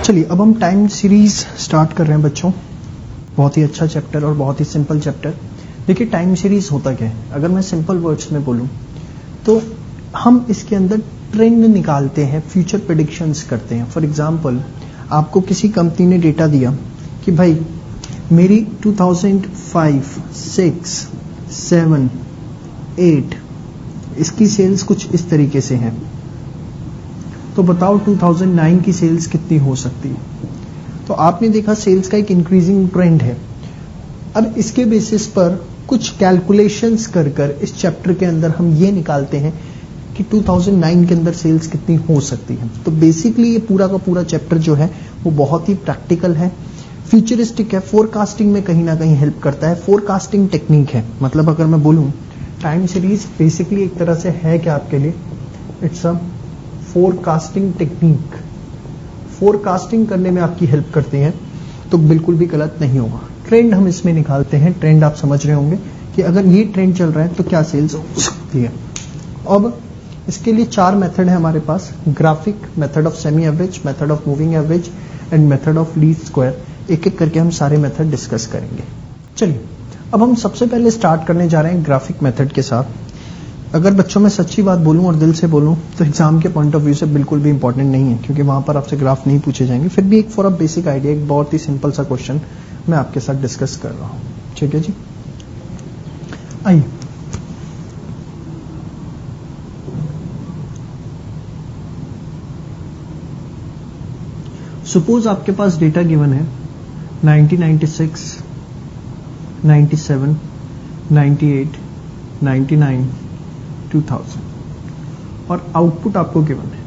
चलिए अब हम टाइम सीरीज स्टार्ट कर रहे हैं बच्चों। बहुत ही अच्छा चैप्टर और बहुत ही सिंपल चैप्टर। देखिए टाइम सीरीज होता क्या है, अगर मैं सिंपल वर्ड्स में बोलूं तो हम इसके अंदर ट्रेंड निकालते हैं, फ्यूचर प्रेडिक्शंस करते हैं। फॉर एग्जांपल आपको किसी कंपनी ने डेटा दिया कि भाई मेरी 2005, 6, 7, 8 इसकी सेल्स कुछ इस तरीके से हैं, तो बताओ 2009 की सेल्स कितनी हो सकती है। तो आपने देखा सेल्स का एक इंक्रीजिंग ट्रेंड है। अब इसके बेसिस पर कुछ कैलकुलेशंस कर कर इस चैप्टर के अंदर हम ये निकालते हैं कि 2009 के अंदर सेल्स कितनी हो सकती है। तो बेसिकली ये पूरा का पूरा चैप्टर जो है वो बहुत ही प्रैक्टिकल है, फ्यूचरिस्टिक है, फोरकास्टिंग में कहीं ना कहीं हेल्प करता है। फोरकास्टिंग टेक्निक है, मतलब अगर मैं बोलूं टाइम सीरीज बेसिकली एक तरह से है क्या आपके लिए, it's a forecasting technique. Forecasting करने में आपकी हेल्प करती है, तो बिल्कुल भी गलत नहीं होगा। ट्रेंड हम इसमें निकालते हैं। ट्रेंड आप समझ रहे होंगे कि अगर ये ट्रेंड चल रहा है तो क्या सेल्स हो सकती है। अब इसके लिए 4 मेथड है हमारे पास, graphic, method of semi average, method of moving average and method of least square. एक एक करके हम सारे मेथड डिस्कस करेंगे। चलिए अब हम सबसे पहले स्टार्ट करने जा रहे हैं ग्राफिक मेथड के साथ। अगर बच्चों में सच्ची बात बोलूं और दिल से बोलूं तो एग्जाम के पॉइंट ऑफ व्यू से बिल्कुल भी इंपॉर्टेंट नहीं है, क्योंकि वहां पर आपसे ग्राफ नहीं पूछे जाएंगे। फिर भी एक फॉर अ बेसिक आइडिया, एक बहुत ही सिंपल सा क्वेश्चन मैं आपके साथ डिस्कस कर रहा हूं। ठीक है जी, आइए। सपोज आपके पास डेटा गिवन है 1996, 97, 98, 99, 2000 और आउटपुट आपको गिवन है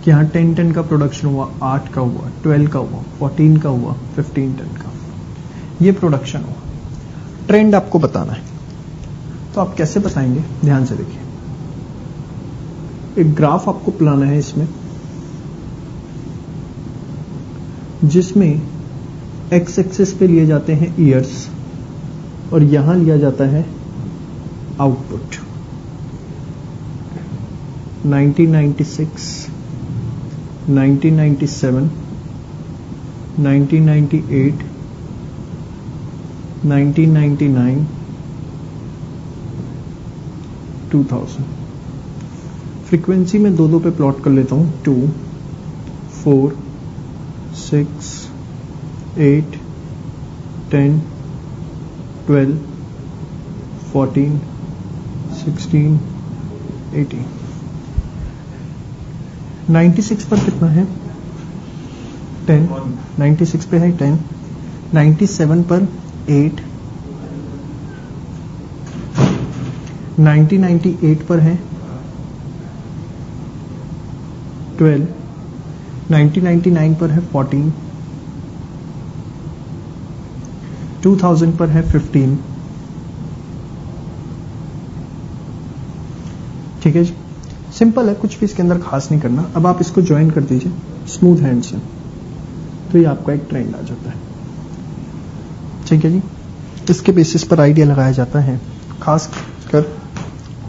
कि यहां 10 का प्रोडक्शन हुआ, 8 का हुआ, 12 का हुआ, 14 का हुआ, 15 टन का, ये प्रोडक्शन हुआ। ट्रेंड आपको बताना है, तो आप कैसे बताएंगे, ध्यान से देखिए। एक ग्राफ आपको बनाना है इसमें, जिसमें एक्स एक्सिस पे लिए जाते हैं ईयर्स और यहां लिया जाता है आउटपुट। 1996, 1997, 1998, 1999, 2000। फ्रीक्वेंसी में 2-2 पे प्लॉट कर लेता हूं, 2, 4, 6, 8, 10, 12, 14, 16, 18। 96 पर कितना है, 10, 96 पे है 10, 97 पर 8, 1998 पर है 12, 1999 पर है 14, 2000 पर है 15। ठीक है जी, सिंपल है, कुछ भी इसके अंदर खास नहीं करना। अब आप इसको ज्वाइन कर दीजिए स्मूथ हैंड से, तो ये आपका एक ट्रेंड आ जाता है। ठीक है जी, इसके बेसिस पर आइडिया लगाया जाता है। खास कर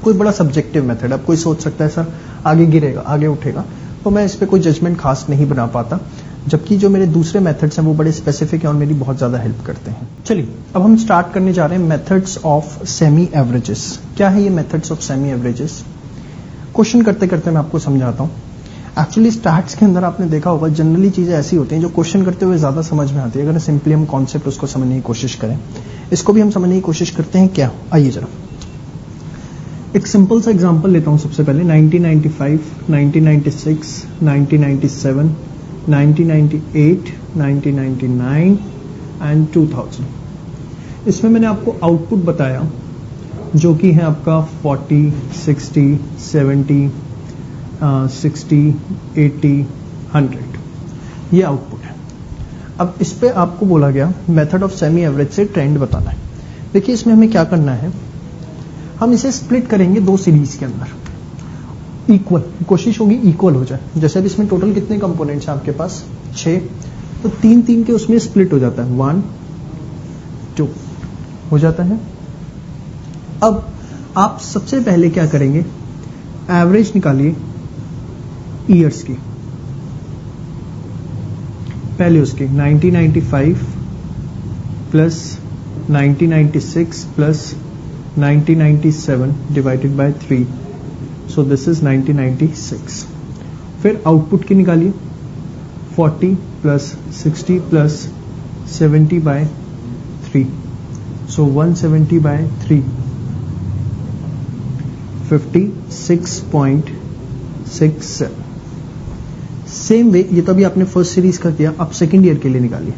कोई बड़ा सब्जेक्टिव मेथड, अब कोई सोच सकता है सर आगे गिरेगा, आगे उठेगा, तो मैं इस पे कोई जजमेंट खास नहीं बना पाता, जबकि जो मेरे दूसरे मेथड्स हैं वो बड़े स्पेसिफिक हैं और मेरी बहुत ज्यादा हेल्प करते हैं। चलिए अब हम स्टार्ट करने जा रहे हैं मेथड्स ऑफ सेमी एवरेजेस। क्या है ये methods of semi averages? Question करते करते मैं आपको समझाता हूँ। एक्चुअली स्टैट्स के अंदर आपने देखा होगा जनरली चीजें ऐसी होती हैं जो क्वेश्चन करते हुए ज्यादा समझ में आती है, अगर सिंपली हम कॉन्सेप्ट उसको समझने की कोशिश करें। इसको भी हम समझने की कोशिश करते हैं क्या, आइए जरा एक सिंपल सा एग्जांपल लेता हूं। सबसे पहले 1995, 1996, 1997, 1998, 1999 एंड 2000। इसमें मैंने आपको आउटपुट बताया जो कि है आपका 40, 60, 70, 60, 80, 100, ये आउटपुट है। अब इस पे आपको बोला गया मेथड ऑफ सेमी एवरेज से ट्रेंड बताना है। देखिए इसमें हमें क्या करना है, हम इसे स्प्लिट करेंगे 2 सीरीज के अंदर। इक्वल, कोशिश होगी इक्वल हो जाए। जैसे अब इसमें टोटल कितने कंपोनेंट्स हैं आपके पास, 6, तो 3-3 के उसमें स्प्लिट हो जाता है, 1, 2 हो जाता है। अब आप सबसे पहले क्या करेंगे, एवरेज निकालिए ईयर्स की। पहले उसकी 1995 plus 1996 plus 1997 divided by 3, so this is 1996. फिर आउटपुट की निकालिए 40 प्लस 60 प्लस 70 बाय 3, सो 170 बाय 3, 56.67. सेम वे, ये तो अभी आपने फर्स्ट सीरीज का किया, अब सेकेंड ईयर के लिए निकालिए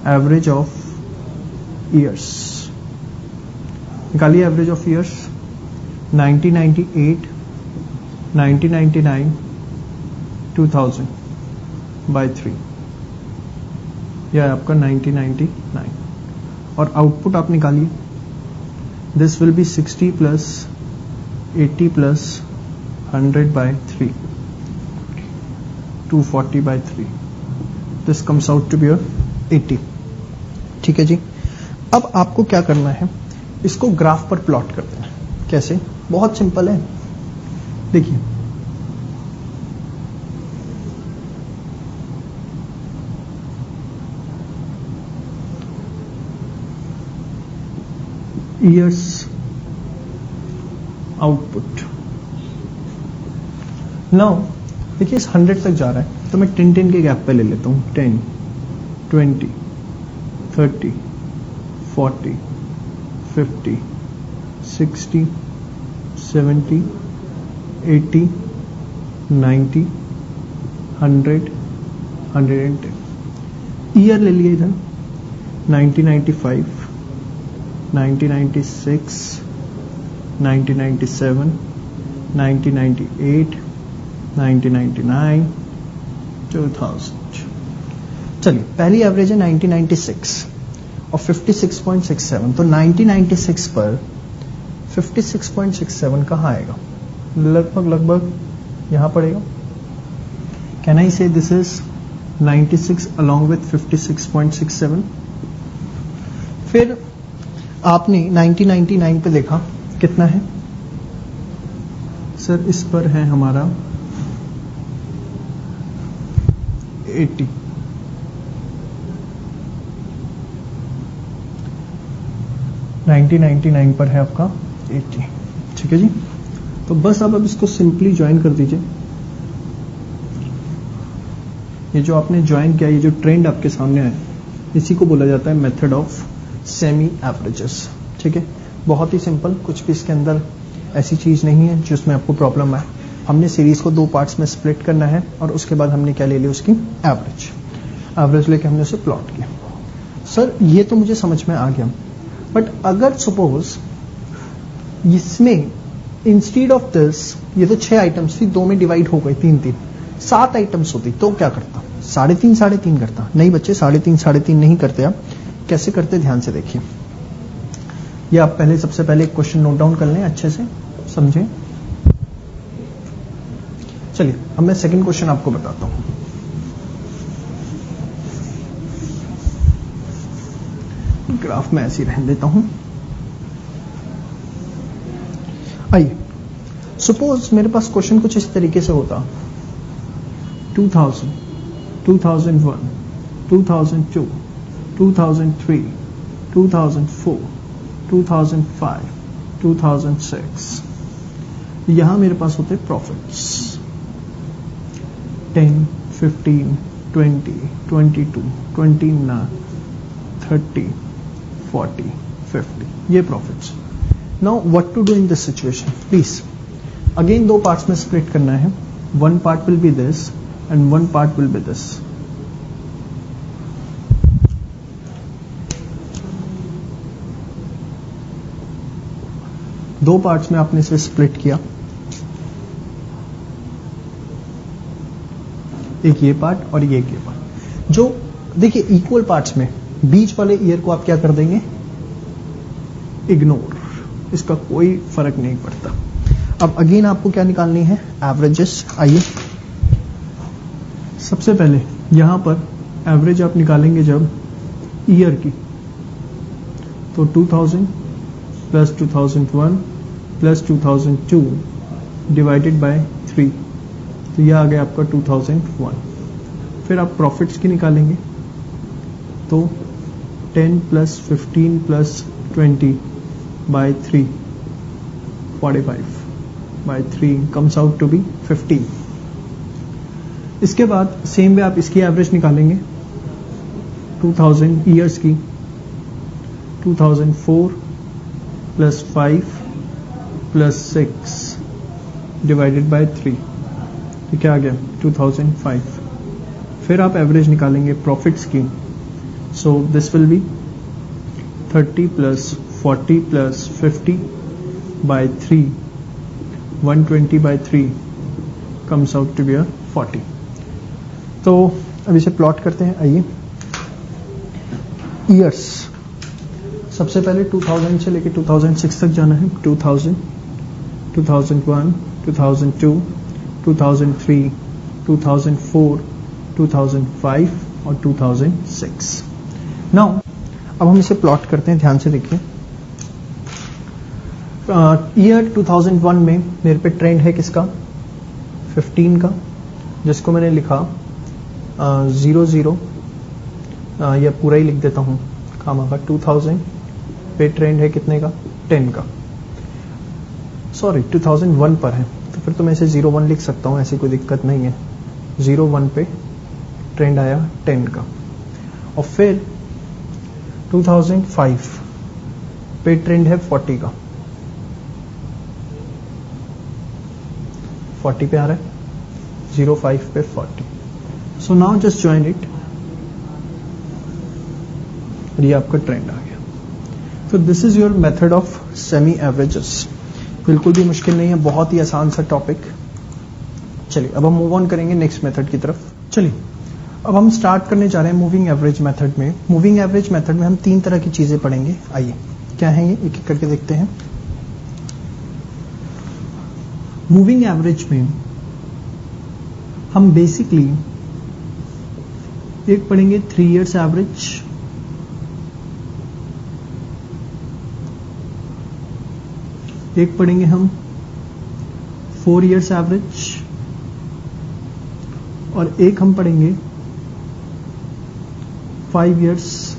एवरेज ऑफ ईयर्स. निकालिए एवरेज ऑफ ईयर्स 1998, 1999, 2000 बाय 3, यह आपका 1999. और आउटपुट आप निकालिए, this will be 60 plus 80 plus 100 by 3, 240 by 3. This comes out to be 80. ठीक है जी. अब आपको क्या करना है, इसको ग्राफ पर प्लॉट कर देना. कैसे? बहुत सिंपल है. देखिए ईयर्स आउटपुट. नाउ देखिए इस 100 तक जा रहा है, तो मैं 10 के गैप पे ले लेता हूं. 10, 20, 30, 40, 50, 60, 70, 80, 90, 100, 110. ईयर ले लिए इधर 1995, 1996, 1997, 1998, 1999, 2000. चलिए पहली एवरेज है 1996 और 56.67. तो 1996 पर 56.67 कहाँ आएगा? लगभग यहां पड़ेगा. कैन आई से दिस इज 96 along with 56.67. फिर आपने 1999 पे देखा कितना है सर? इस पर है हमारा 80. $1999 पर है आपका 80. ठीक है जी. तो बस अब इसको सिंपली ज्वाइन कर दीजिए. ये जो आपने ज्वाइन किया, ये जो ट्रेंड आपके सामने है, इसी को बोला जाता है मेथड ऑफ सेमी एवरेजेस. ठीक है. बहुत ही सिंपल, कुछ भी इसके अंदर ऐसी चीज नहीं है जिसमें आपको प्रॉब्लम आए. हमने सीरीज को 2 पार्ट्स में स्प्लिट करना है और उसके बाद हमने क्या ले लिया, उसकी एवरेज लेके हमने उसे प्लॉट किया. सर ये तो मुझे समझ में आ गया, बट अगर सपोज इसमें इंस्टीड ऑफ दिस, ये तो 6 आइटम्स थी, 2 में डिवाइड हो गई, 3 7 आइटम्स होती, तो क्या करता? 3.5 करता. नहीं बच्चे, 3.5 नहीं करते. आप कैसे करते ध्यान से देखिए. ये आप सबसे पहले एक क्वेश्चन नोट डाउन कर लें, अच्छे से समझें. चलिए अब मैं सेकंड क्वेश्चन आपको बताता हूं. ग्राफ में ऐसे ही रहने देता हूं. आइए, सपोज मेरे पास क्वेश्चन कुछ इस तरीके से होता. 2000, 2001, 2002, 2003, 2004, 2005, 2006. यहां मेरे पास होते प्रॉफिट्स 10, 15, 20, 22, 29, 30, 40, 50. ये profits. Now what to do in this situation? Please again 2 parts में स्प्लिट करना है. 1 part will be this and 1 part will be this. दो पार्ट्स में आपने इसे स्प्लिट किया. एक ये पार्ट और एक ये पार्ट. जो देखिए इक्वल पार्ट्स में बीच वाले ईयर को आप क्या कर देंगे? इग्नोर. इसका कोई फर्क नहीं पड़ता. अब अगेन आपको क्या निकालनी है? एवरेजेस. आइए सबसे पहले यहां पर एवरेज आप निकालेंगे जब ईयर की, तो 2000 प्लस 2001 प्लस 2002 डिवाइडेड बाय 3, तो यह आ गया आपका 2001. फिर आप प्रॉफिट्स की निकालेंगे तो 10 plus 15 plus 20 by 3 45 by 3 comes out to be 15। इसके बाद सेम वे आप इसकी एवरेज निकालेंगे 2000 ईयर्स की 2004 प्लस 5 प्लस 6 डिवाइडेड बाय 3, ये क्या आ गया 2005। फिर आप एवरेज निकालेंगे प्रॉफिट्स की, so this will be 30 plus 40 plus 50 by 3 120 by 3 comes out to be 40। तो अब इसे प्लॉट करते हैं। आइए, ईयर्स सबसे पहले 2000 से लेके 2006 तक जाना है। 2000, 2001, 2002, 2003, 2004, 2005 और 2006। नाउ अब हम इसे प्लॉट करते हैं, ध्यान से देखिए। ईयर 2001 में मेरे पे ट्रेंड है किसका 15 का, जिसको मैंने लिखा 00 या पूरा ही लिख देता हूं खामा का। 2000 पे ट्रेंड है कितने का 10 का, सॉरी 2001 पर है तो फिर तो मैं इसे 01 लिख सकता हूं, ऐसी कोई दिक्कत नहीं है। 01 पे ट्रेंड आया 10 का। और फिर 2005 पे ट्रेंड है 40 का, 40 पे आ रहा है 05 पे 40। So now just join it, ये आपका ट्रेंड आ गया। तो this is your method of semi averages. बिल्कुल भी मुश्किल नहीं है, बहुत ही आसान सा टॉपिक। चलिए अब हम मूव ऑन करेंगे नेक्स्ट मेथड की तरफ। चलिए अब हम स्टार्ट करने जा रहे हैं मूविंग एवरेज मेथड में। मूविंग एवरेज मेथड में हम 3 तरह की चीजें पढ़ेंगे। आइए क्या है ये, एक एक करके देखते हैं। मूविंग एवरेज में हम बेसिकली एक पढ़ेंगे 3 इयर्स एवरेज, एक पढ़ेंगे हम 4 इयर्स एवरेज और एक हम पढ़ेंगे 5 इयर्स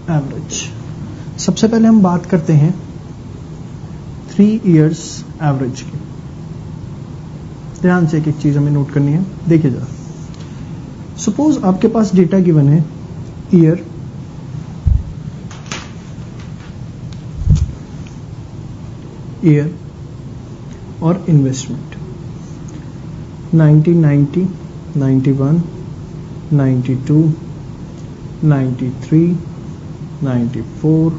एवरेज। सबसे पहले हम बात करते हैं 3 इयर्स एवरेज की। ध्यान से एक एक चीज हमें नोट करनी है, देखिए जरा। सपोज आपके पास डेटा गिवन है ईयर, और इन्वेस्टमेंट 1990, 91, 92, 93, 94,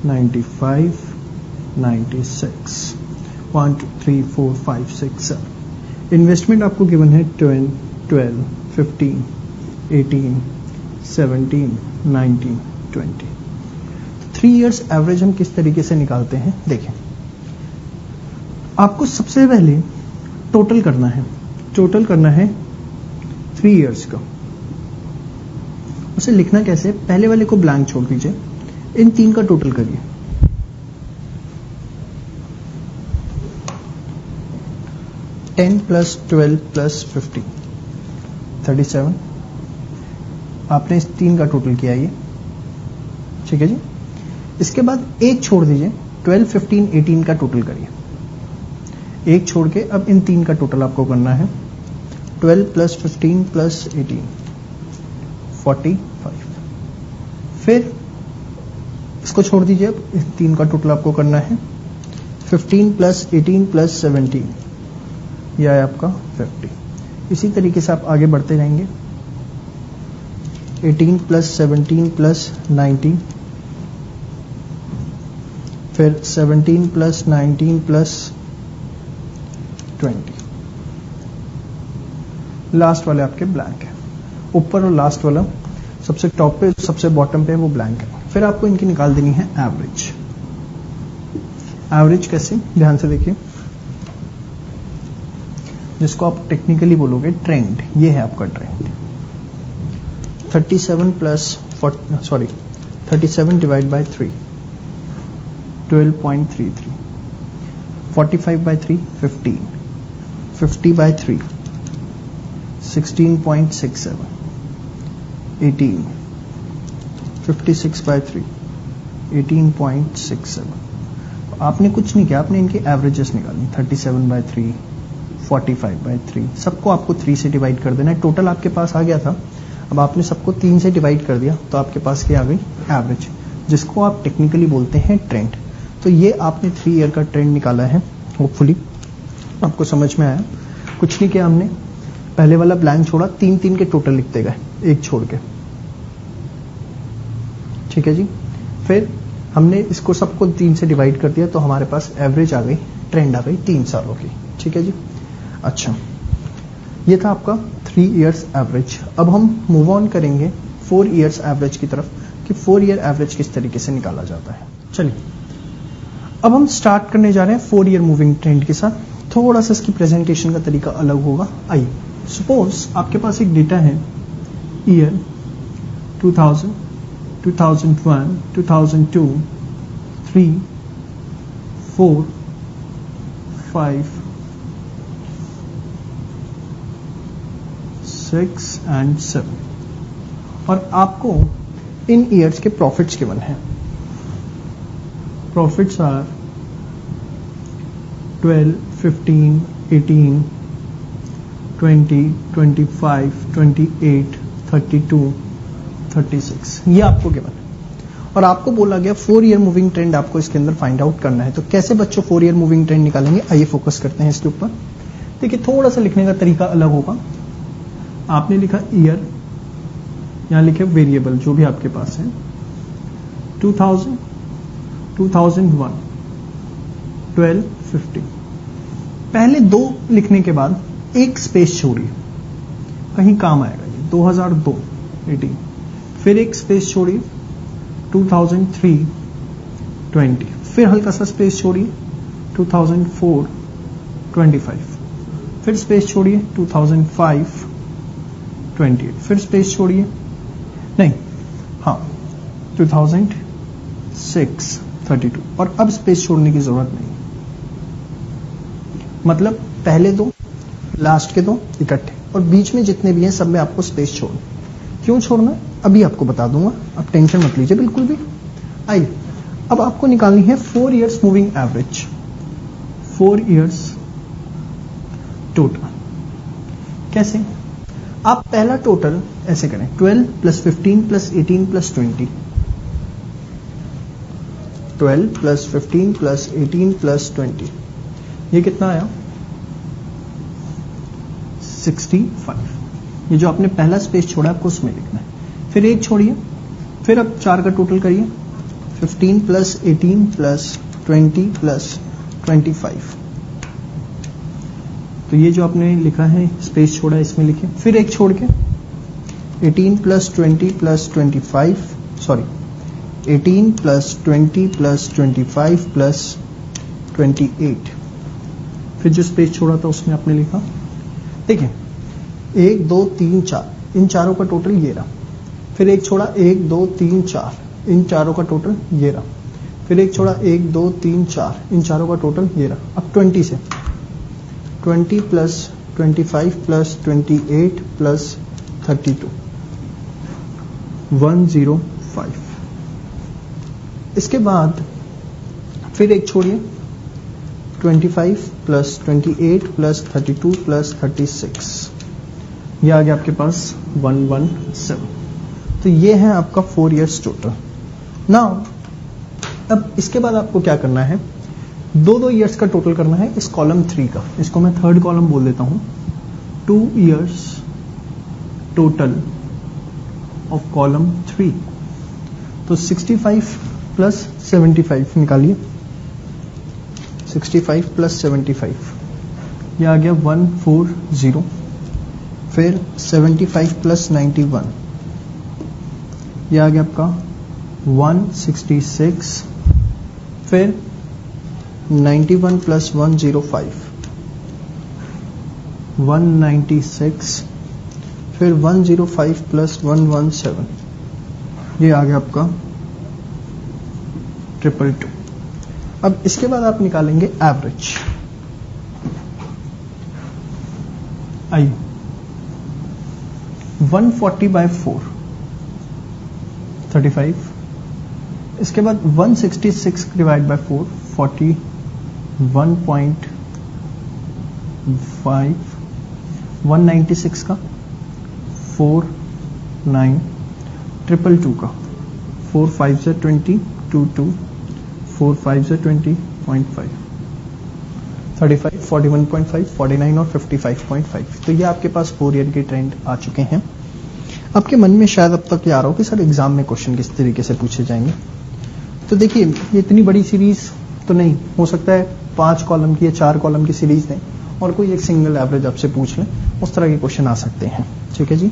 95, 96, 1 2 3 4 5 6 7। इन्वेस्टमेंट आपको गिवन है 10, 12, 15, 18, 17, 19, 20। 3 इयर्स एवरेज हम किस तरीके से निकालते हैं, देखें। आपको सबसे पहले टोटल करना है, टोटल करना है 3 इयर्स का। उसे लिखना कैसे, पहले वाले को ब्लैंक छोड़ दीजिए, इन 3 का टोटल करिए। टेन प्लस 12 प्लस 15 37, आपने इस 3 का टोटल किया ये, ठीक है जी। इसके बाद एक छोड़ दीजिए, 12, 15, 18 का टोटल करिए। एक छोड़ के अब इन 3 का टोटल आपको करना है। 12 प्लस 15 प्लस 18 45। फिर इसको छोड़ दीजिए, अब इस 3 का टोटल आपको करना है 15 प्लस 18 प्लस 17, यह है आपका 50। इसी तरीके से आप आगे बढ़ते जाएंगे। 18 प्लस 17 प्लस 19, फिर 17 प्लस 19 प्लस 20। लास्ट वाले आपके ब्लैंक है, ऊपर और लास्ट वाला सबसे टॉप पे सबसे बॉटम पे वो ब्लैंक है। फिर आपको इनकी निकाल देनी है एवरेज। एवरेज कैसे, ध्यान से देखिए, जिसको आप टेक्निकली बोलोगे ट्रेंड, ये है आपका trend. 37 plus 37 divide by 3 12.33, 45 by 3 15, 50 by 3 16.67, 18, 56 by 3, 18.67। आपने कुछ नहीं किया, आपने इनकी एवरेजेस निकाली, 37 by 3, 45 by 3, सबको आपको 3 से डिवाइड कर देना है। टोटल आपके पास आ गया था, अब आपने सबको 3 से डिवाइड कर दिया तो आपके पास क्या आ गई, एवरेज, जिसको आप टेक्निकली बोलते हैं ट्रेंड। तो ये आपने 3 ईयर का ट्रेंड निकाला है। होपफुली आपको समझ में आया। कुछ नहीं किया हमने, पहले वाला ब्लैंक छोड़ा, 3 के टोटल लिखते गए, एक छोड़ के, ठीक है जी। फिर हमने इसको सबको 3 से डिवाइड कर दिया तो हमारे पास एवरेज आ गई, ट्रेंड आ गई 3 सालों की, ठीक है जी। अच्छा, ये था आपका 3 इयर्स एवरेज। अब हम मूव ऑन करेंगे 4 इयर्स एवरेज की तरफ कि 4 ईयर एवरेज किस तरीके से निकाला जाता है। चलिए, अब हम स्टार्ट करने जा रहे हैं 4 ईयर मूविंग ट्रेंड के साथ। थोड़ा सा इसकी प्रेजेंटेशन का तरीका अलग होगा। आइए, सपोज आपके पास एक डेटा है, ईयर 2000, 2001, 2002, 3, 4, 5, 6 and 7, और आपको इन ईयर्स के प्रॉफिट्स गिवन हैं। प्रॉफिट्स आर 12, 15, 18, 20, 25, 28, 32, 36, ये आपको गिवन है। और आपको बोला गया 4 ईयर मूविंग ट्रेंड आपको इसके अंदर फाइंड आउट करना है। तो कैसे बच्चों 4 ईयर मूविंग ट्रेंड निकालेंगे, आइए फोकस करते हैं इसके ऊपर। देखिए, थोड़ा सा लिखने का तरीका अलग होगा। आपने लिखा ईयर, यहां लिखे वेरिएबल जो भी आपके पास है, 2000, 2001, 12, 15। पहले 2 लिखने के बाद एक स्पेस छोड़िए, कहीं काम आएगा ये, 2002, 18, फिर एक स्पेस छोड़िए, 2003, 20, फिर हल्का सा स्पेस छोड़िए, 2004, 25, फिर स्पेस छोड़िए, 2005, 28, फिर स्पेस छोड़िए, नहीं, हाँ, 2006, 32, और अब स्पेस छोड़ने की जरूरत नहीं। मतलब पहले 2, लास्ट के 2 इकट्ठे, और बीच में जितने भी हैं सब में आपको स्पेस छोड़ना। क्यों छोड़ना अभी आपको बता दूंगा, अब टेंशन मत लीजिए बिल्कुल भी। आइए, अब आपको निकालनी है 4 years moving average, 4 years total. कैसे? आप पहला टोटल ऐसे करें, 12 plus 15 plus 18 plus 20, 12 plus 15 plus 18 plus 20, ये कितना आया? 65। ये जो आपने पहला स्पेस छोड़ा आपको उसमें लिखना है। फिर एक छोड़िए, फिर अब 4 का टोटल करिए, 15 प्लस 18 प्लस 20 प्लस 25। तो ये जो आपने लिखा है स्पेस छोड़ा इसमें लिखिए। फिर एक छोड़ के 18 plus 20 plus 25, sorry 18 plus 20 plus 25 plus 28, फिर जो स्पेस छोड़ा था उसमें आपने लिखा। देखिए, 1 2 3 4, इन चारों का टोटल ये रहा। फिर एक छोड़ा, 1 2 3 4, इन चारों का टोटल ये रहा। फिर एक छोड़ा, 1 2 3 4, इन चारों का टोटल ये रहा। अब 20 से 20 प्लस 25 प्लस 28 प्लस 32, 105। इसके बाद फिर एक छोड़िए, 25 प्लस 28 प्लस 32 प्लस 36, ये आ गया आपके पास 117। तो ये है आपका 4 इयर्स टोटल। नाउ अब इसके बाद आपको क्या करना है, 2 इयर्स का टोटल करना है इस कॉलम 3 का। इसको मैं थर्ड कॉलम बोल देता हूं, 2 इयर्स टोटल ऑफ कॉलम 3। तो 65 प्लस 75 निकालिए, 65 प्लस 75, ये आ गया 140। फिर 75 प्लस 91, ये आ गया आपका 166। फिर 91 प्लस 105, 196। फिर 105 प्लस 117, ये आ गया आपका 222। अब इसके बाद आप निकालेंगे एवरेज। आइए, 140/4 35, इसके बाद 166 डिवाइड बाय 4 41.5, 196 का 4922 का 4 5 से 20 2 2 4 5 से 20.5 35 41.5 49 और 55.5। तो ये आपके पास 4 ईयर के ट्रेंड आ चुके हैं। आपके मन में शायद अब तक ये आ रहा हो कि सर एग्जाम में क्वेश्चन किस तरीके से पूछे जाएंगे। तो देखिए ये इतनी बड़ी सीरीज तो नहीं हो सकता है 5 कॉलम की या 4 कॉलम की सीरीज दें और कोई एक सिंगल एवरेज आपसे पूछ लें, उस तरह के क्वेश्चन आ सकते हैं। ठीक है जी,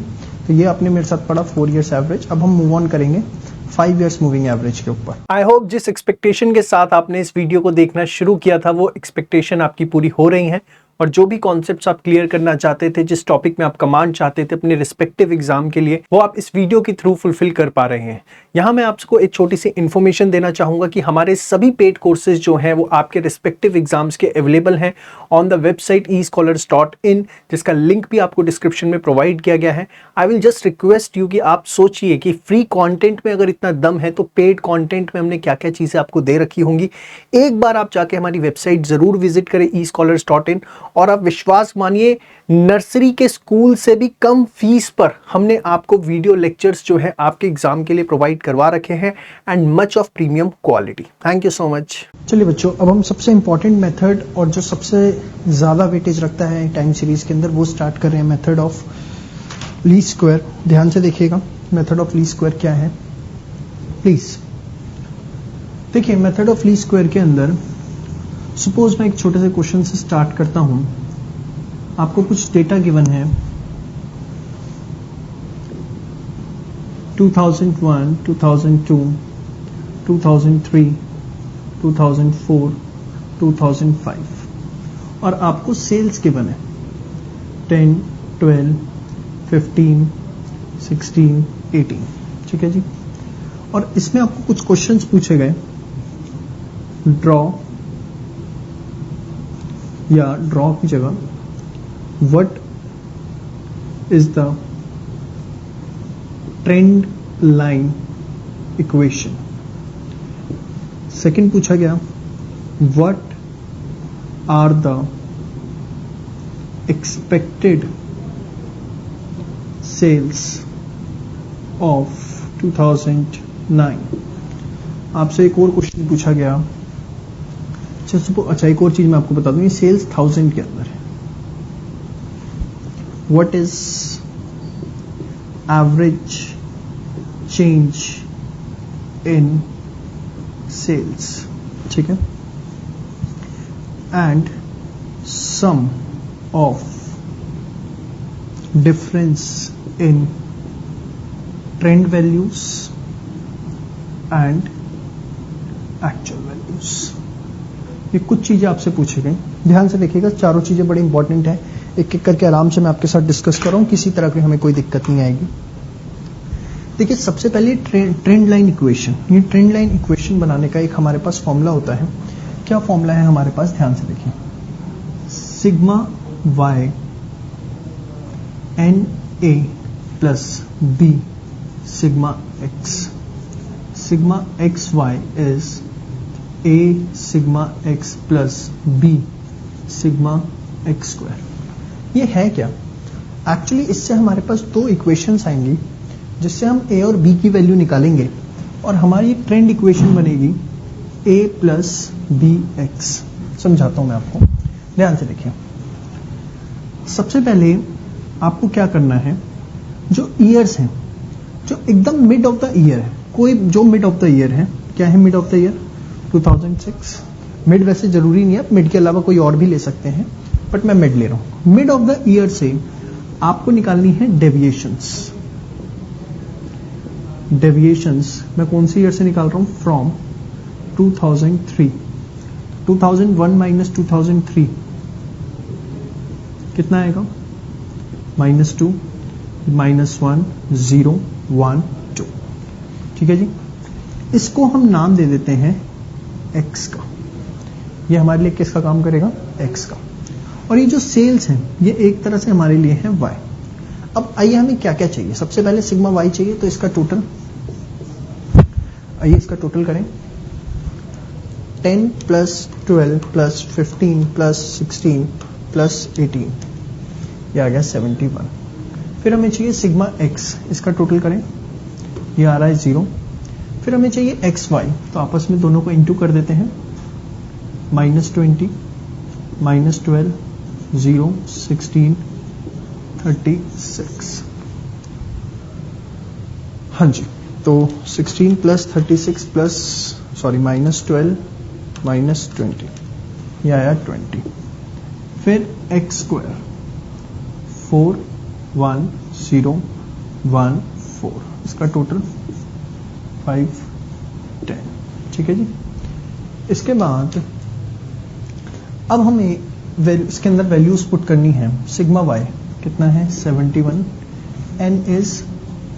तो ये आपने मेरे साथ पढ़ा 4 इयर्स एवरेज। अब हम मूव ऑन करेंगे 5 इयर्स मूविंग एवरेज के ऊपर। आई होप जिस एक्सपेक्टेशन के साथ आपने इस वीडियो को देखना शुरू किया था वो एक्सपेक्टेशन आपकी पूरी हो रही है और जो भी कॉन्सेप्ट्स आप क्लियर करना चाहते थे, जिस टॉपिक में आप कमांड चाहते थे अपने रिस्पेक्टिव एग्जाम के लिए, वो आप इस वीडियो के थ्रू फुलफिल कर पा रहे हैं। यहाँ मैं आपको एक छोटी सी इन्फॉर्मेशन देना चाहूंगा कि हमारे सभी पेड कोर्सेज जो हैं वो आपके रिस्पेक्टिव एग्जाम्स के अवेलेबल हैं ऑन द वेबसाइट escholars.in, जिसका लिंक भी आपको डिस्क्रिप्शन में प्रोवाइड किया गया है। I will just request you कि आप सोचिए कि फ्री कंटेंट में अगर इतना दम है तो पेड कंटेंट में हमने क्या क्या चीजें आपको दे रखी होंगी। एक बार आप जाके हमारी वेबसाइट जरूर विजिट करें escholars.in और आप विश्वास मानिए नर्सरी के स्कूल से भी कम फीस पर हमने आपको वीडियो लेक्चर्स जो है आपके एग्जाम के लिए प्रोवाइड करवा रखे हैं and much of premium quality. Thank you so much. चलिए बच्चों, अब हम सबसे इंपॉर्टेंट मेथड और जो सबसे ज्यादा वेटेज रखता है टाइम सीरीज के अंदर वो स्टार्ट कर रहे हैं, मेथड ऑफ लीस्ट स्क्वायर। ध्यान से देखिएगा मेथड ऑफ लीस्ट स्क्वायर क्या है प्लीज। देखिए मेथड ऑफ लीस्ट स्क्वायर के अंदर सपोज मैं एक छोटे से क्वेश्चन से स्टार्ट करता हूं। आपको कुछ डेटा गिवन है 2001, 2002, 2003, 2004, 2005 और आपको सेल्स गिवन है 10, 12, 15, 16, 18। ठीक है जी, और इसमें आपको कुछ क्वेश्चंस पूछे गए। ड्रॉ या ड्रॉ की जगह what is the trend line equation. Second पूछा गया what are the expected sales of 2009। आपसे एक और क्वेश्चन पूछा गया। अच्छा एक और चीज मैं आपको बता दूं, ये सेल्स 1000 के अंदर है। What is average change in sales. ठीक है, and sum of difference in trend values and actual values. ये कुछ चीजें आपसे पूछी गई। ध्यान से देखिएगा, चारों चीजें बड़ी इंपॉर्टेंट है। एक एक करके आराम से मैं आपके साथ डिस्कस कर रहा हूं, किसी तरह की हमें कोई दिक्कत नहीं आएगी। देखिए सबसे पहले ट्रेंड लाइन इक्वेशन। ये ट्रेंड लाइन इक्वेशन बनाने का एक हमारे पास फॉर्मूला होता है। क्या फॉर्मूला है हमारे पास, ध्यान से देखिए। Sigma y n a plus b sigma x. Sigma x y is a sigma x plus b sigma x square। ये है क्या? एक्चुअली इससे हमारे पास दो इक्वेशंस आएंगी जिससे हम a और b की वैल्यू निकालेंगे और हमारी ट्रेंड इक्वेशन बनेगी a प्लस बी एक्स। समझाता हूं मैं आपको, ध्यान से देखिए। सबसे पहले आपको क्या करना है, जो ईयर्स हैं, जो एकदम मिड ऑफ द ईयर है, कोई जो मिड ऑफ द ईयर है, क्या है mid of the year 2006। Mid वैसे जरूरी नहीं है, मिड के अलावा कोई और भी ले सकते हैं, बट मैं मिड ले रहा हूं। मिड ऑफ द ईयर से आपको निकालनी है डेविएशंस। डेविएशंस मैं कौन से ईयर से निकाल रहा हूं, फ्रॉम 2003। 2001 माइनस 2003 कितना आएगा, -2 -1 0 1 2। ठीक है जी, इसको हम नाम दे देते हैं x का। ये हमारे लिए किसका काम करेगा, x का। और ये जो सेल्स हैं ये एक तरह से हमारे लिए है y। अब आइए हमें क्या क्या चाहिए, सबसे पहले सिग्मा वाई चाहिए, तो इसका टोटल, आइए इसका टोटल करें। 10 प्लस 12 प्लस 15 प्लस 16 प्लस 18, ये आ गया 71। फिर हमें चाहिए सिग्मा एक्स, इसका टोटल करें, ये आ रहा है 0। फिर हमें चाहिए एक्स वाई, तो आपस में दोनों को इंटू कर देते हैं, -20 -12 0 16 36। हाँ जी, तो 16 प्लस 36 प्लस -12 -20, ये आया 20। फिर एक्स स्क्वायर 41014, इसका टोटल 510। ठीक है जी। इसके बाद अब हमें इसके अंदर वैल्यूज पुट करनी है। सिग्मा वाई कितना है 71, n is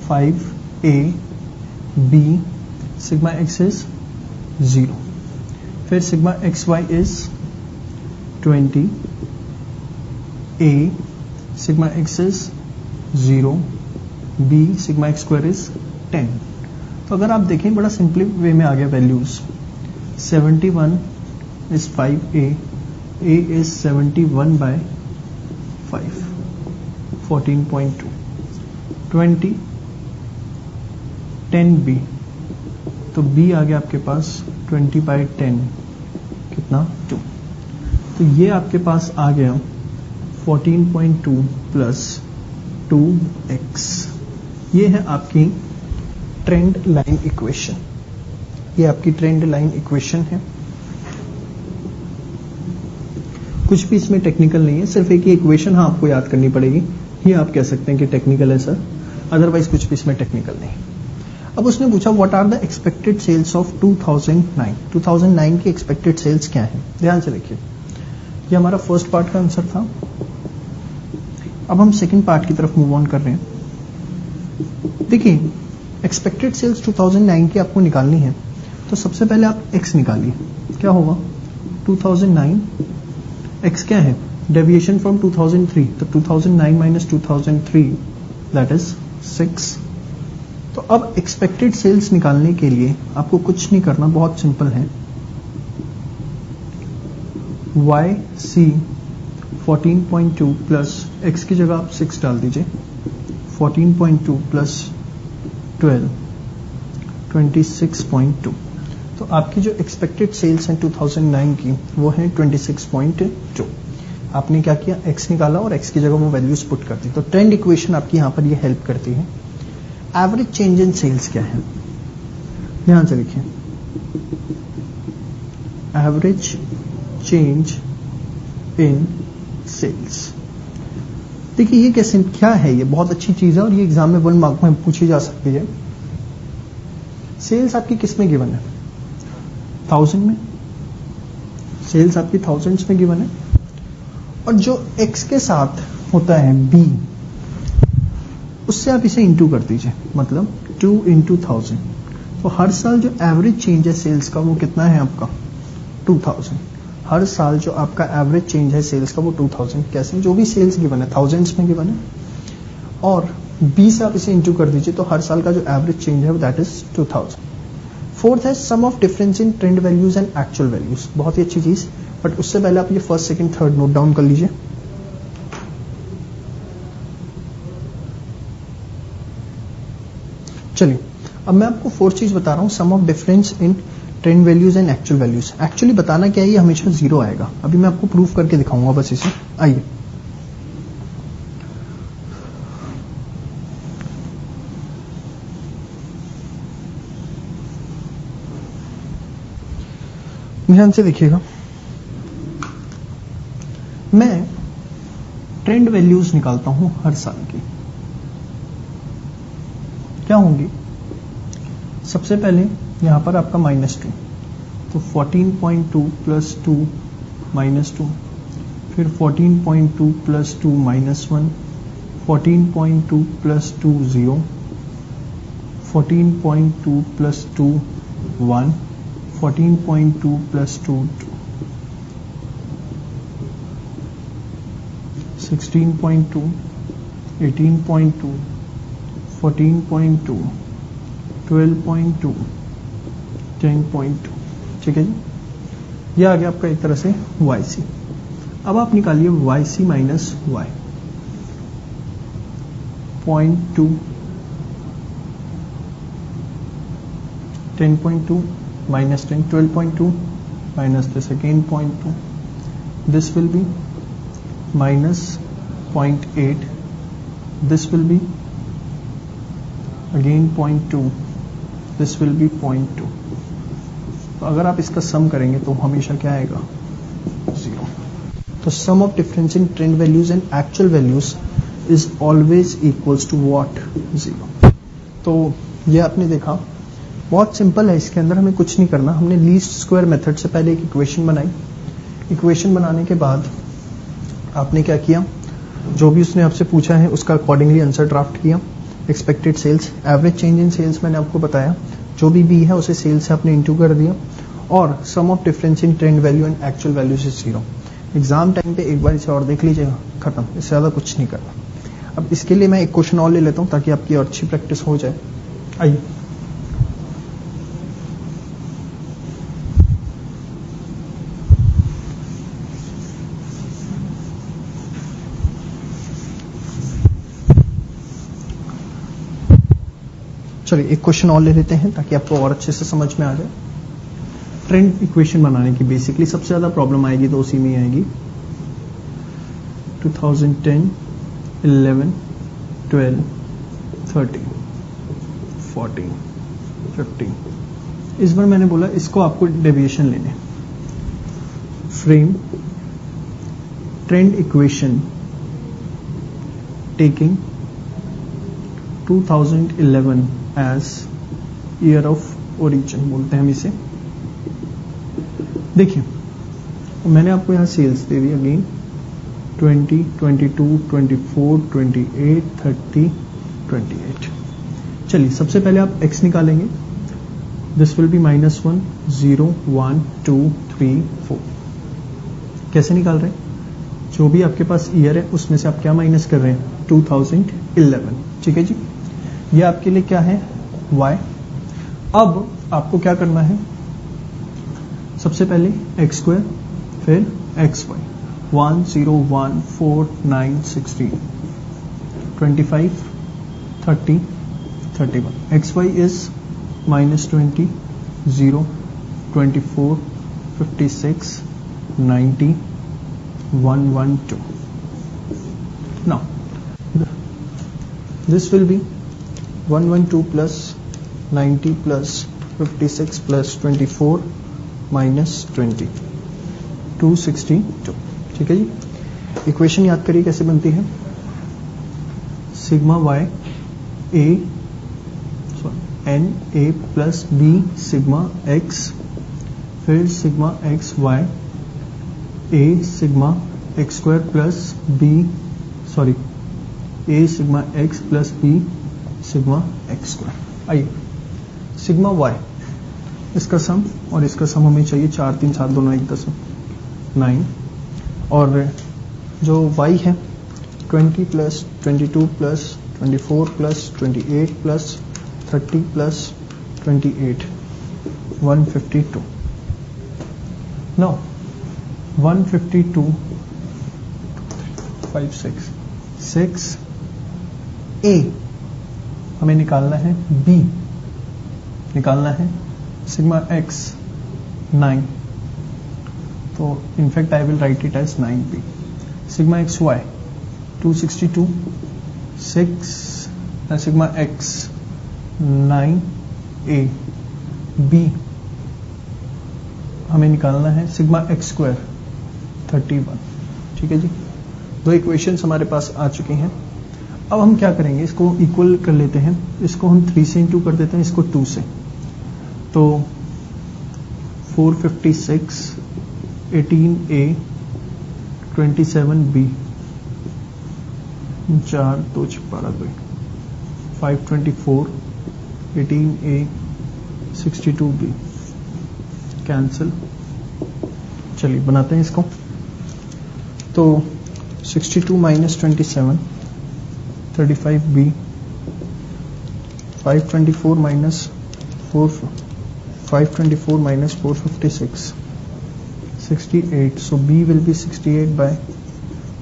5a b, sigma x is 0। फिर sigma x y is 20 a, sigma x is 0 b, sigma x square is 10। तो अगर आप देखें बड़ा सिंपली वे में आ गया values. 71 is 5a, a is 71 by 5, 14.2, 20 10b, तो b आ गया आपके पास 20 by 10, कितना 2। तो ये आपके पास आ गया 14.2 प्लस 2x। ये है आपकी ट्रेंड लाइन इक्वेशन, ये आपकी ट्रेंड लाइन इक्वेशन है। कुछ भी इसमें टेक्निकल नहीं है, सिर्फ एक ही इक्वेशन हाँ आपको याद करनी पड़ेगी, ये आप कह सकते हैं कि टेक्निकल है सर, अदरवाइज कुछ भी इसमें टेक्निकल नहीं। अब उसने पूछा what are the expected sales of 2009। 2009 की एक्सपेक्टेड सेल्स क्या है, ध्यान से देखिए, ये हमारा फर्स्ट पार्ट का आंसर था। अब हम सेकंड पार्ट की तरफ मूव ऑन कर रहे हैं। देखिए एक्सपेक्टेड सेल्स 2009 की आपको निकालनी है, तो सबसे पहले आप x निकालिए, क्या होगा 2009, x क्या है डेविएशन फ्रॉम 2003, तो 2009 माइनस 2003 दैट इज 6। तो अब एक्सपेक्टेड सेल्स निकालने के लिए आपको कुछ नहीं करना, बहुत सिंपल है। YC 14.2 प्लस x की जगह आप 6 डाल दीजिए, 14.2 प्लस 12 26.2। तो आपकी जो एक्सपेक्टेड सेल्स हैं 2009 की वो है 26.2। आपने क्या किया, x निकाला और x की जगह वो वैल्यूज पुट कर दी। तो ट्रेंड इक्वेशन आपकी यहां पर ये हेल्प करती है। एवरेज चेंज इन सेल्स क्या है, ध्यान से देखिए, एवरेज चेंज इन सेल्स। देखिए ये कैसे क्या है, ये बहुत अच्छी चीज है और ये एग्जाम में 1 मार्क में पूछी जा सकती है। सेल्स आपकी किस में गिवन है, 1000 में, सेल्स आपकी थाउजेंड्स में गिवन है, और जो x के साथ होता है b, उससे आप इसे इंटू कर दीजिए, मतलब 2 into 1000। तो हर साल जो एवरेज चेंज है सेल्स का वो कितना है आपका 2000। हर साल जो आपका एवरेज चेंज है सेल्स का वो 2000। कैसे, जो भी सेल्स गिवन है थाउजेंड्स में गिवन है और 20 से आप इसे इंटू कर दीजिए, तो हर साल का जो एवरेज चेंज है दैट इज 2000। फोर्थ है sum of difference in trend values and actual values, बहुत ही अच्छी चीज, बट उससे पहले आप ये first second third note down कर लीजिए। चलिए अब मैं आपको फोर्थ चीज बता रहा हूं, sum of difference in trend values and actual values. Actually बताना क्या है, ये हमेशा 0 आएगा। अभी मैं आपको प्रूफ करके दिखाऊंगा बस इसे, आइए। ध्यान से देखिएगा, मैं ट्रेंड वैल्यूज निकालता हूं हर साल की, क्या होंगी। सबसे पहले यहां पर आपका -2, तो 14.2 प्लस 2 -2, फिर 14.2 प्लस 2 -1, 14.2 प्लस 2 0, 14.2 प्लस 2 1, 14.2 प्लस 2 2, 16.2, 18.2, 14.2, 12.2, 10.2। ठीक है जी, ये आ गया आपका एक तरह से YC। अब आप निकालिए YC minus Y। 0.2, 10.2 minus 10, 12.2 minus this again 0.2. This will be minus 0.8. This will be again 0.2. This will be 0.2. तो अगर आप इसका सम करेंगे तो हमेशा क्या आएगा? 0. तो sum of difference in trend values and actual values is always equals to what? 0. तो ये आपने देखा, बहुत सिंपल है। इसके अंदर हमें कुछ नहीं करना। हमने लीस्ट स्क्वायर मेथड से पहले एक इक्वेशन बनाई। इक्वेशन बनाने के बाद आपने क्या किया, जो भी उसने आपसे पूछा है उसका अकॉर्डिंगली आंसर ड्राफ्ट किया। Expected sales, average change in sales मैंने आपको बताया, जो भी बी है उसे सेल्स से आपने इंटू कर दिया। और sum of difference in trend value and actual value से 0। एग्जाम टाइम पे एक बार इसे और देख लीजिएगा, खत्म, इससे ज़्यादा कुछ नहीं करना। अब इसके लिए मैं एक क्वेश्चन और ले लेता हूँ ताकि आपकी और अच्छी प्रैक्टिस हो जाए। आइए, चलिए एक क्वेश्चन और ले लेते हैं ताकि आपको और अच्छे से समझ में आ जाए। ट्रेंड इक्वेशन बनाने की बेसिकली सबसे ज्यादा प्रॉब्लम आएगी तो उसी में आएगी। 2010, 11, 12, 13, 14, 15। इस बार मैंने बोला इसको आपको डेविएशन लेने। Frame trend equation taking 2011 as year of origin बोलते हैं हम इसे। देखिए मैंने आपको यहां सेल्स दे दी अगेन 20, 22, 24, 28, 30, 28। चलिए सबसे पहले आप x निकालेंगे। This will B -1, 0, 1, 2, 3, 4। कैसे निकाल रहे हैं? जो भी आपके पास ईयर है उसमें से आप क्या माइनस कर रहे हैं? 2011। ठीक है जी, ये आपके लिए क्या है? y। अब आपको क्या करना है? सबसे पहले x स्क्वायर, फिर xy। 1, 0, 1, 4, 9, 16, 25, 30, 31। xy is -20, 0, 24, 56, 90, 112. Now this will be 112 plus 90 plus 56 plus 24 minus 20, 262। ठीक है जी, इक्वेशन याद करिए कैसे बनती है। Sigma y a n a plus b sigma x, फिर sigma x y a sigma x square plus b a sigma x plus b sigma x square. आइए sigma y, इसका सम और इसका सम हमें चाहिए 4, 3, 7 दोनों एक 10, 9। और जो y है 20 plus 22 plus 24 plus 28 plus 30 plus 28, 152। Now 152 5 6 a हमें निकालना है, b निकालना है, सिग्मा x 9। तो in fact I will write it as 9b। Sigma x y 262, 6 sigma x 9a। b हमें निकालना है सिग्मा x स्क्वायर 31। ठीक है जी, दो इक्वेशंस हमारे पास आ चुकी हैं। अब हम क्या करेंगे, इसको इक्वल कर लेते हैं। इसको हम 3 से इंटू कर देते हैं, इसको 2 से। तो 456, 18a, 27b, 4 2 12 2, 524, 18a, 62b cancel. चलिए बनाते हैं इसको। तो 62 minus 27 35B 524 minus 456 68, so B will be 68 by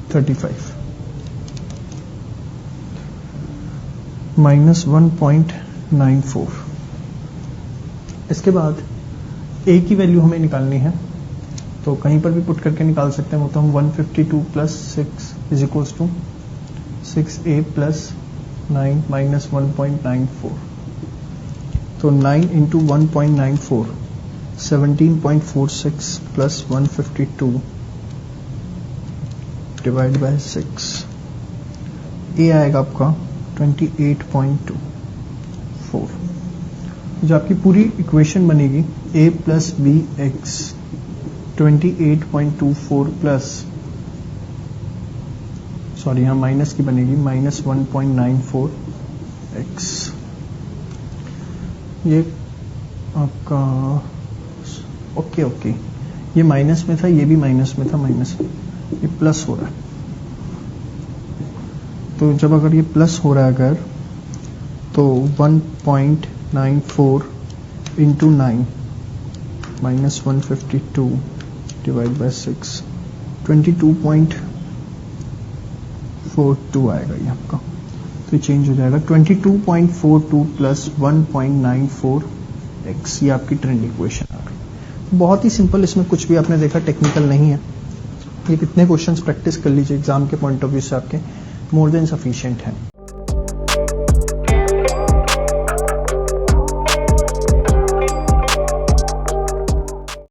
35 minus 1.94. इसके बाद A की वैल्यू हमें निकालनी है, तो कहीं पर भी पुट करके निकाल सकते हैं। वो तो हम 152 plus 6 is equals to 6A plus 9 minus 1.94, तो 9 into 1.94 17.46 plus 152 divide by 6, a आएगा आपका 28.24। जो आपकी पूरी इक्वेशन बनेगी a plus b x 28.24 plus sorry यहाँ माइनस की बनेगी माइनस 1.94 एक्स। ये आपका ओके ये माइनस में था, ये भी माइनस में था, माइनस ये प्लस हो रहा है। तो जब अगर ये प्लस हो रहा है अगर, तो 1.94 इंटू 9 माइनस 152 डिवाइड बाय 6 22.42 आएगा ये आपका। तो ये चेंज हो जाएगा 22.42 प्लस 1.94 एक्स, ये आपकी ट्रेंड इक्वेशन आ गई। बहुत ही सिंपल, इसमें कुछ भी आपने देखा टेक्निकल नहीं है। ये कितने क्वेश्चंस प्रैक्टिस कर लीजिए एग्जाम के पॉइंट ऑफ व्यू से आपके मोर देन सफिशिएंट है।